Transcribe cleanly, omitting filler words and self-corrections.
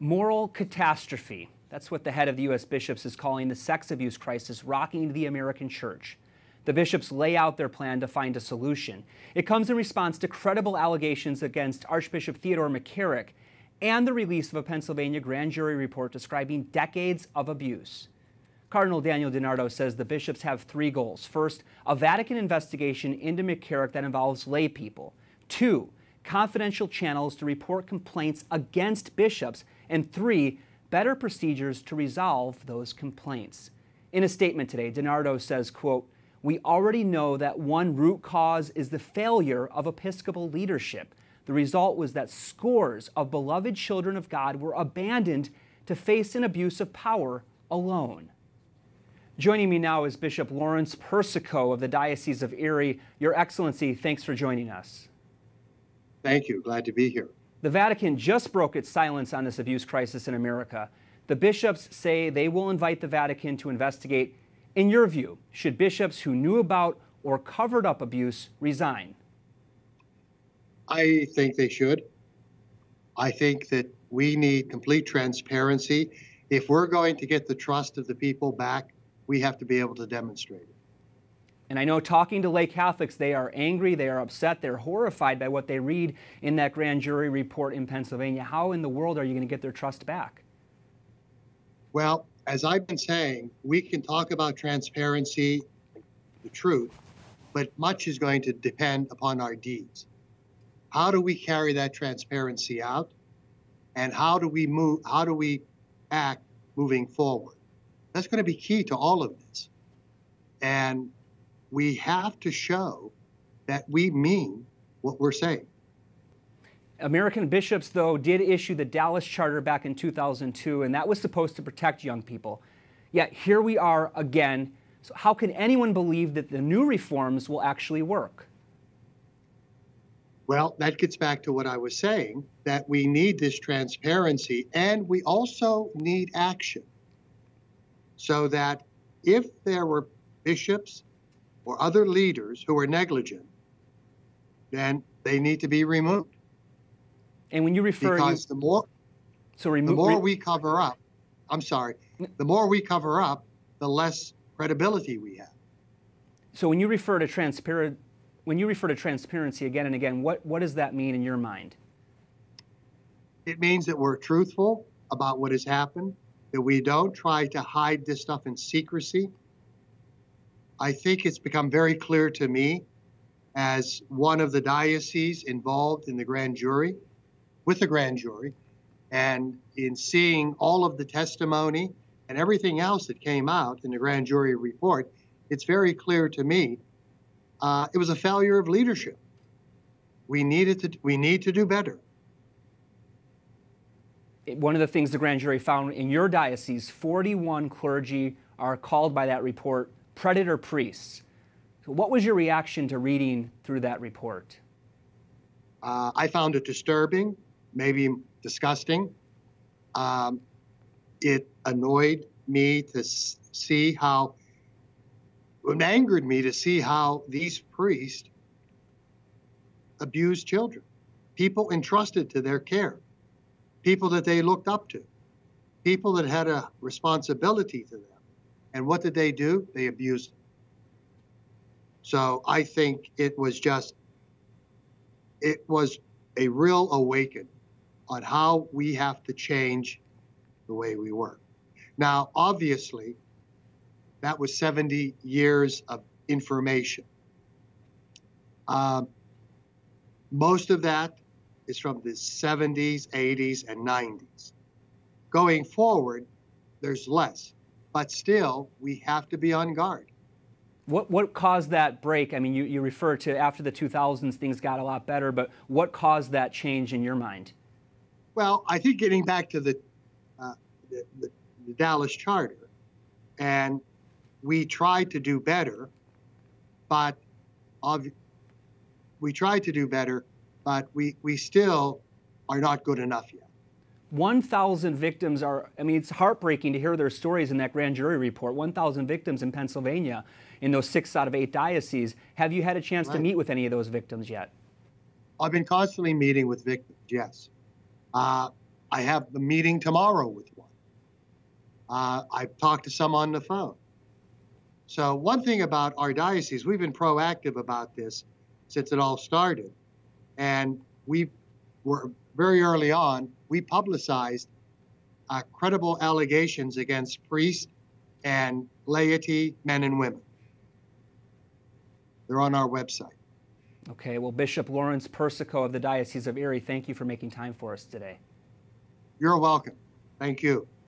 Moral catastrophe. That's what the head of the U.S. bishops is calling the sex abuse crisis rocking the American church. The bishops lay out their plan to find a solution. It comes in response to credible allegations against Archbishop Theodore McCarrick and the release of a Pennsylvania grand jury report describing decades of abuse. Cardinal Daniel DiNardo says the bishops have three goals. First, a Vatican investigation into McCarrick that involves lay people. Two, confidential channels to report complaints against bishops. And three, better procedures to resolve those complaints. In a statement today, DiNardo says, quote, "We already know that one root cause is the failure of Episcopal leadership. The result was that scores of beloved children of God were abandoned to face an abuse of power alone." Joining me now is Bishop Lawrence Persico of the Diocese of Erie. Your Excellency, thanks for joining us. Thank you. Glad to be here. The Vatican just broke its silence on this abuse crisis in America. The bishops say they will invite the Vatican to investigate. In your view, should bishops who knew about or covered up abuse resign? I think they should. I think that we need complete transparency. If we're going to get the trust of the people back, we have to be able to demonstrate it. And I know talking to lay Catholics, they are angry, they are upset, they're horrified by what they read in that grand jury report in Pennsylvania. How in the world are you going to get their trust back? Well, as I've been saying, we can talk about transparency, the truth, but much is going to depend upon our deeds. How do we carry that transparency out? And how do we act moving forward? That's going to be key to all of this. And we have to show that we mean what we're saying. American bishops, though, did issue the Dallas Charter back in 2002, and that was supposed to protect young people. Yet here we are again. So how can anyone believe that the new reforms will actually work? Well, that gets back to what I was saying, that we need this transparency, and we also need action. So that if there were bishops or other leaders who are negligent, then they need to be removed. And when you refer, because the more we cover up, the less credibility we have. So when you refer to transparency again and again, what does that mean in your mind? It means that we're truthful about what has happened, that we don't try to hide this stuff in secrecy. I think it's become very clear to me as one of the dioceses involved in the grand jury, and in seeing all of the testimony and everything else that came out in the grand jury report, it's very clear to me it was a failure of leadership. We need to do better. One of the things the grand jury found in your diocese, 41 clergy are called by that report predator priests. So what was your reaction to reading through that report? I found it disturbing, maybe disgusting. It annoyed me to see how, it angered me to see how these priests abused children, people entrusted to their care, people that they looked up to, people that had a responsibility to them. And what did they do? They abused them. So I think it was a real awakening on how we have to change the way we work. Now, obviously, that was 70 years of information. Most of that is from the 70s, 80s, and 90s. Going forward, there's less, but still, we have to be on guard. What caused that break? I mean, you refer to after the 2000s, things got a lot better, but what caused that change in your mind? Well, I think getting back to the Dallas Charter, and we tried to do better, but we still are not good enough yet. 1,000 victims are, I mean, it's heartbreaking to hear their stories in that grand jury report. 1,000 victims in Pennsylvania in those 6 out of 8 dioceses. Have you had a chance to meet with any of those victims yet? I've been constantly meeting with victims, yes. I have the meeting tomorrow with one. I've talked to some on the phone. So one thing about our diocese, we've been proactive about this since it all started. And we were very early on, we publicized credible allegations against priests and laity, men and women. They're on our website. Okay, well, Bishop Lawrence Persico of the Diocese of Erie, thank you for making time for us today. You're welcome. Thank you.